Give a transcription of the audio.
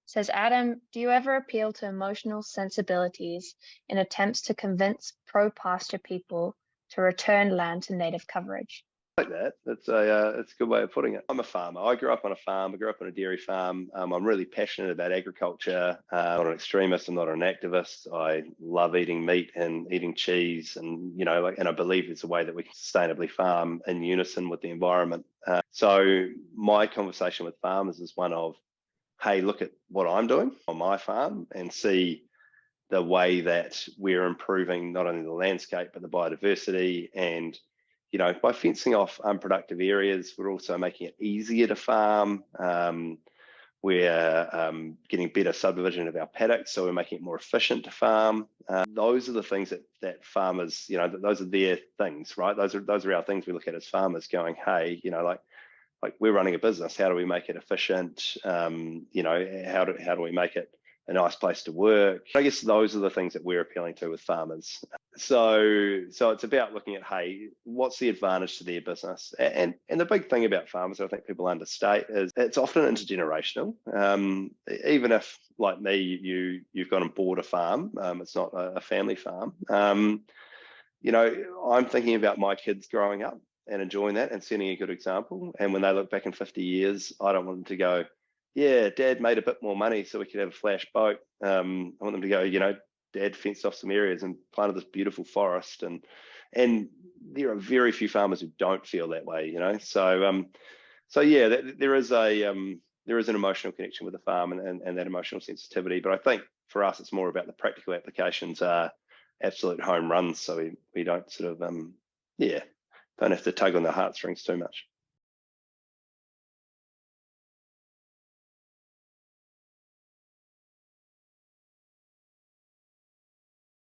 Says Adam, do you ever appeal to emotional sensibilities in attempts to convince pro-pasture people to return land to native coverage? Like that. It's a good way of putting it. I'm a farmer. I grew up on a farm. I grew up on a dairy farm. I'm really passionate about agriculture. I'm not an extremist. I'm not an activist. I love eating meat and eating cheese, and and I believe it's a way that we can sustainably farm in unison with the environment. So my conversation with farmers is one of, hey, look at what I'm doing on my farm and see the way that we're improving not only the landscape but the biodiversity. And by fencing off unproductive areas, we're also making it easier to farm. We're getting better subdivision of our paddocks, so we're making it more efficient to farm. Those are the things that farmers, those are their things, right? Those are our things we look at as farmers, going, hey, like we're running a business. How do we make it efficient? How do we make it a nice place to work? I guess those are the things that we're appealing to with farmers. So it's about looking at, hey, what's the advantage to their business? And the big thing about farmers, I think people understate, is it's often intergenerational. Even if, like me, you've gone and bought a farm, it's not a family farm. I'm thinking about my kids growing up and enjoying that and setting a good example. And when they look back in 50 years, I don't want them to go, yeah, Dad made a bit more money so we could have a flash boat. I want them to go, Dad fenced off some areas and planted this beautiful forest. And there are very few farmers who don't feel that way, So yeah, there is an emotional connection with the farm and that emotional sensitivity. But I think for us, it's more about the practical applications are absolute home runs. So we don't sort of, don't have to tug on the heartstrings too much.